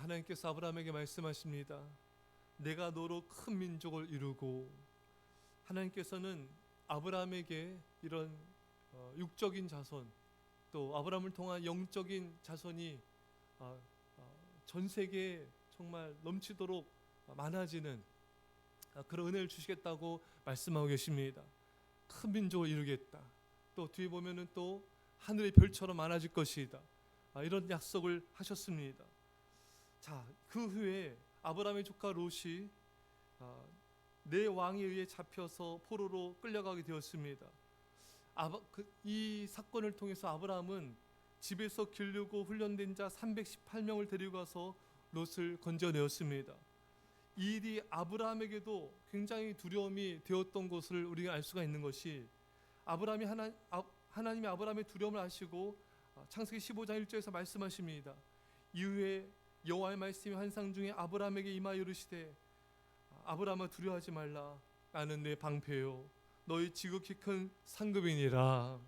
하나님께서 아브라함에게 말씀하십니다. 내가 너로 큰 민족을 이루고, 하나님께서는 아브라함에게 이런 육적인 자손, 또 아브라함을 통한 영적인 자손이 전 세계에 정말 넘치도록 많아지는 그런 은혜를 주시겠다고 말씀하고 계십니다. 큰 민족을 이루겠다. 또 뒤에 보면은 또 하늘의 별처럼 많아질 것이다. 이런 약속을 하셨습니다. 자, 그 후에 아브라함의 조카 롯이 네 왕에 의해 잡혀서 포로로 끌려가게 되었습니다. 이 사건을 통해서 아브라함은 집에서 기르고 훈련된 자 318명을 데리고 가서 롯을 건져내었습니다. 이 일이 아브라함에게도 굉장히 두려움이 되었던 것을 우리가 알 수가 있는 것이, 하나님이 아브라함의 두려움을 아시고 창세기 15장 1절에서 말씀하십니다. 이후에 여호와의 말씀이 환상 중에 아브라함에게 임하여 이르시되 아브라함아 두려워하지 말라. 나는 내 방패요 너희 지극히 큰 상급이니라.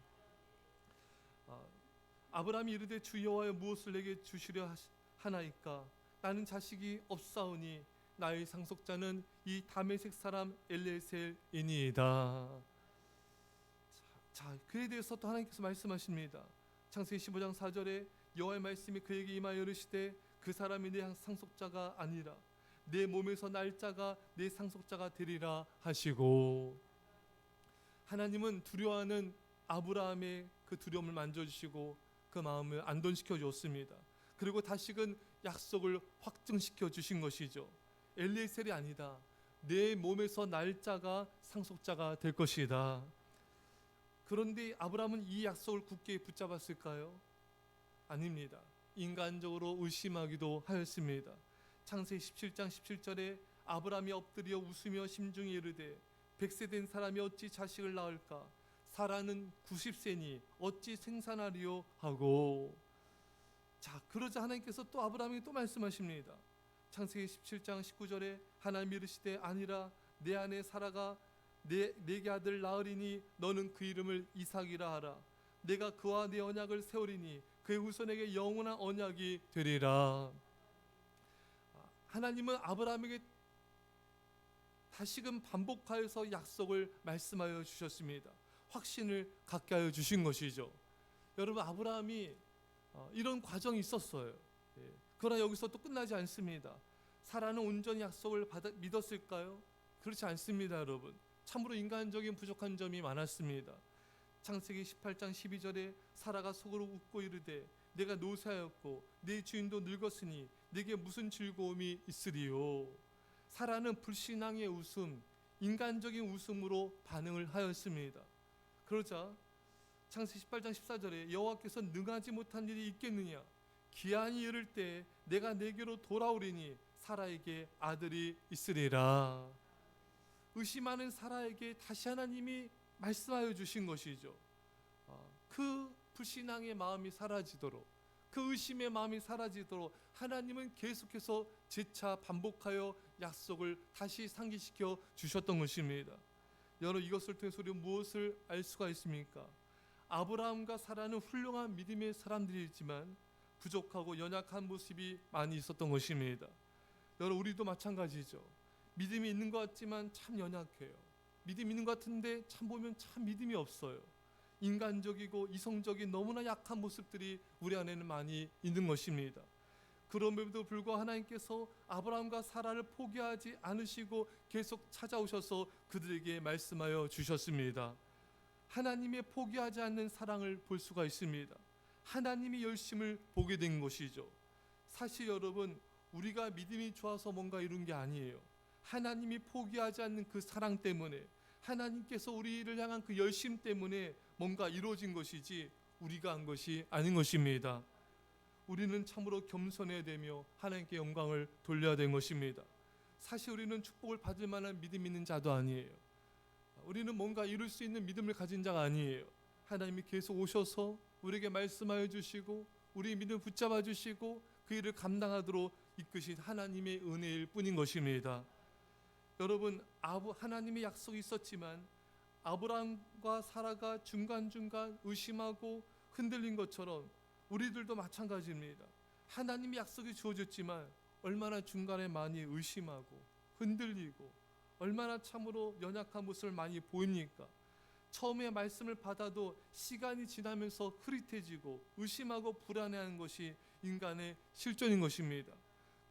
아브라함이 이르되 주 여호와여 무엇을 내게 주시려 하나이까. 나는 자식이 없사오니 나의 상속자는 이 다메섹 사람 엘ie셀이니이다. 자, 그에 대해서 또 하나님께서 말씀하십니다. 창세기 15장 4절에 여호와의 말씀이 그에게 임하여 이르시되 그 사람이 내 상속자가 아니라 내 몸에서 날 자가 내 상속자가 되리라 하시고, 하나님은 두려워하는 아브라함의 그 두려움을 만져주시고 그 마음을 안돈시켜 주었습니다. 그리고 다시금 약속을 확증시켜 주신 것이죠. 엘ie셀이 아니다. 내 몸에서 날 자가 상속자가 될 것이다. 그런데 아브라함은 이 약속을 굳게 붙잡았을까요? 아닙니다. 인간적으로 의심하기도 하였습니다. 창세기 17장 17절에 아브라함이 엎드려 웃으며 심중에 이르되 100세 된 사람이 어찌 자식을 낳을까. 사라는 90세니 어찌 생산하리요 하고, 자, 그러자 하나님께서 또 아브라함에게 또 말씀하십니다. 창세기 17장 19절에 하나님이 이르시되 아니라 내 아내 사라가 내게 아들 낳으리니 너는 그 이름을 이삭이라 하라. 내가 그와 내 언약을 세우리니 그의 후손에게 영원한 언약이 되리라. 하나님은 아브라함에게 다시금 반복하여서 약속을 말씀하여 주셨습니다. 확신을 갖게 하여 주신 것이죠. 여러분, 아브라함이 이런 과정이 있었어요. 그러나 여기서 또 끝나지 않습니다. 사라는 온전히 약속을 믿었을까요? 그렇지 않습니다. 여러분, 참으로 인간적인 부족한 점이 많았습니다. 창세기 18장 12절에 사라가 속으로 웃고 이르되 내가 노쇠하였고 내 주인도 늙었으니 내게 무슨 즐거움이 있으리요. 사라는 불신앙의 웃음, 인간적인 웃음으로 반응을 하였습니다. 그러자 창세기 18장 14절에 여호와께서 능하지 못한 일이 있겠느냐. 기한이 이를 때 내가 내게로 돌아오리니 사라에게 아들이 있으리라. 의심하는 사라에게 다시 하나님이 말씀하여 주신 것이죠. 그 불신앙의 마음이 사라지도록, 그 의심의 마음이 사라지도록 하나님은 계속해서 재차 반복하여 약속을 다시 상기시켜 주셨던 것입니다. 여러분, 이것을 통해서 우리는 무엇을 알 수가 있습니까? 아브라함과 사라는 훌륭한 믿음의 사람들이지만 부족하고 연약한 모습이 많이 있었던 것입니다. 여러분, 우리도 마찬가지죠. 믿음이 있는 것 같지만 참 연약해요. 믿음이 있는 것 같은데 참 보면 참 믿음이 없어요. 인간적이고 이성적인 너무나 약한 모습들이 우리 안에는 많이 있는 것입니다. 그럼에도 불구하고 하나님께서 아브라함과 사라를 포기하지 않으시고 계속 찾아오셔서 그들에게 말씀하여 주셨습니다. 하나님의 포기하지 않는 사랑을 볼 수가 있습니다. 하나님이 열심을 보게 된 것이죠. 사실 여러분, 우리가 믿음이 좋아서 뭔가 이룬 게 아니에요. 하나님이 포기하지 않는 그 사랑 때문에, 하나님께서 우리를 향한 그 열심 때문에 뭔가 이루어진 것이지 우리가 한 것이 아닌 것입니다. 우리는 참으로 겸손해야 되며 하나님께 영광을 돌려야 되는 것입니다. 사실 우리는 축복을 받을 만한 믿음 있는 자도 아니에요. 우리는 뭔가 이룰 수 있는 믿음을 가진 자가 아니에요. 하나님이 계속 오셔서 우리에게 말씀하여 주시고 우리의 믿음을 붙잡아 주시고 그 일을 감당하도록 이끄신 하나님의 은혜일 뿐인 것입니다. 여러분, 하나님의 약속이 있었지만 아브라함과 사라가 중간중간 의심하고 흔들린 것처럼 우리들도 마찬가지입니다. 하나님의 약속이 주어졌지만 얼마나 중간에 많이 의심하고 흔들리고 얼마나 참으로 연약한 모습을 많이 보입니까? 처음에 말씀을 받아도 시간이 지나면서 흐릿해지고 의심하고 불안해하는 것이 인간의 실존인 것입니다.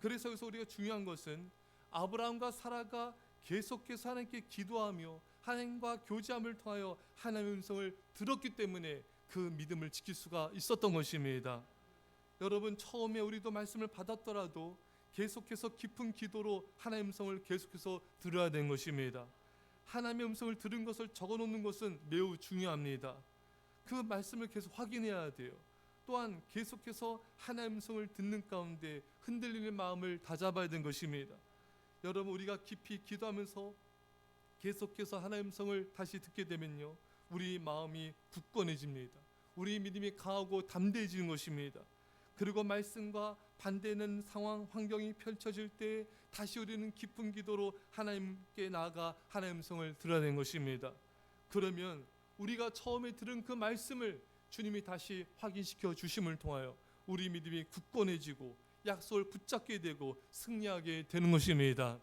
그래서 여기서 우리가 중요한 것은 아브라함과 사라가 계속해서 하나님께 기도하며 하나님과 교제함을 통하여 하나님의 음성을 들었기 때문에 그 믿음을 지킬 수가 있었던 것입니다. 여러분, 처음에 우리도 말씀을 받았더라도 계속해서 깊은 기도로 하나님의 음성을 계속해서 들어야 되는 것입니다. 하나님의 음성을 들은 것을 적어놓는 것은 매우 중요합니다. 그 말씀을 계속 확인해야 돼요. 또한 계속해서 하나님의 음성을 듣는 가운데 흔들리는 마음을 다잡아야 되는 것입니다. 여러분, 우리가 깊이 기도하면서 계속해서 하나님의 음성을 다시 듣게 되면요, 우리 마음이 굳건해집니다. 우리 믿음이 강하고 담대해지는 것입니다. 그리고 말씀과 반대되는 상황, 환경이 펼쳐질 때 다시 우리는 깊은 기도로 하나님께 나아가 하나님의 음성을 들어야 되는 것입니다. 그러면 우리가 처음에 들은 그 말씀을 주님이 다시 확인시켜 주심을 통하여 우리 믿음이 굳건해지고 약속을 붙잡게 되고 승리하게 되는 것입니다.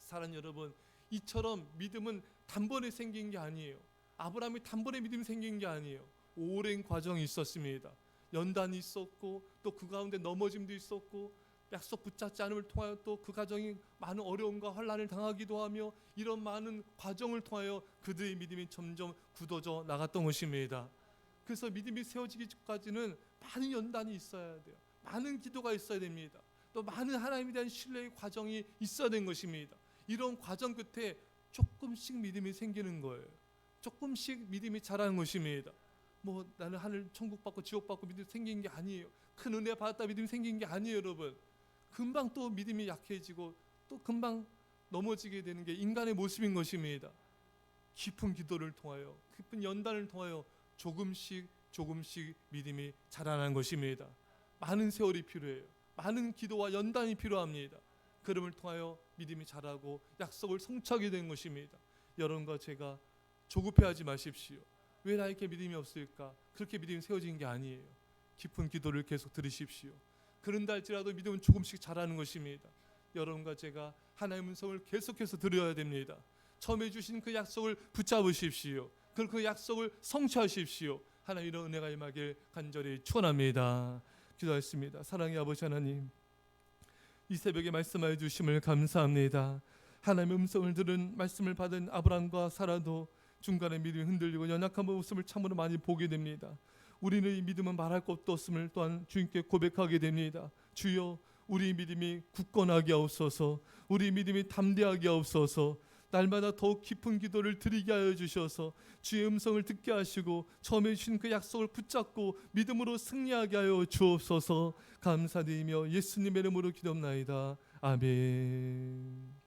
사랑하는 여러분, 이처럼 믿음은 단번에 생긴 게 아니에요. 아브라함이 단번에 믿음이 생긴 게 아니에요. 오랜 과정이 있었습니다. 연단이 있었고 또 그 가운데 넘어짐도 있었고 약속 붙잡지 않음을 통하여 또 그 가정이 많은 어려움과 환난을 당하기도 하며 이런 많은 과정을 통하여 그들의 믿음이 점점 굳어져 나갔던 것입니다. 그래서 믿음이 세워지기 전까지는 많은 연단이 있어야 돼요. 많은 기도가 있어야 됩니다. 또 많은 하나님에 대한 신뢰의 과정이 있어야 되는 것입니다. 이런 과정 끝에 조금씩 믿음이 생기는 거예요. 조금씩 믿음이 자라는 것입니다. 뭐 나는 하늘 천국 받고 지옥 받고 믿음이 생긴 게 아니에요. 큰 은혜 받았다 믿음이 생긴 게 아니에요, 여러분. 금방 또 믿음이 약해지고 또 금방 넘어지게 되는 게 인간의 모습인 것입니다. 깊은 기도를 통하여, 깊은 연단을 통하여 조금씩 믿음이 자라나는 것입니다. 많은 세월이 필요해요. 많은 기도와 연단이 필요합니다. 그름을 통하여 믿음이 자라고 약속을 성취하게 된 것입니다. 여러분과 제가 조급해하지 마십시오. 왜 나에게 믿음이 없을까? 그렇게 믿음이 세워진 게 아니에요. 깊은 기도를 계속 들으십시오. 그런다 할지라도 믿음은 조금씩 자라는 것입니다. 여러분과 제가 하나님의 음성을 계속해서 들어야 됩니다. 처음에 주신 그 약속을 붙잡으십시오. 그 약속을 성취하십시오. 하나님 이런 은혜가 임하길 간절히 축원합니다. 기도하겠습니다. 사랑의 아버지 하나님, 이 새벽에 말씀하여 주심을 감사합니다. 하나님의 음성을 들은 말씀을 받은 아브라함과 사라도 중간에 믿음이 흔들리고 연약한 모습을 참으로 많이 보게 됩니다. 우리는 이 믿음은 말할 것도 없음을 또한 주님께 고백하게 됩니다. 주여, 우리 믿음이 굳건하게 하옵소서. 우리 믿음이 담대하게 하옵소서. 날마다 더욱 깊은 기도를 드리게 하여 주셔서 주의 음성을 듣게 하시고 처음에 주신 그 약속을 붙잡고 믿음으로 승리하게 하여 주옵소서. 감사드리며 예수님의 이름으로 기도합나이다. 아멘.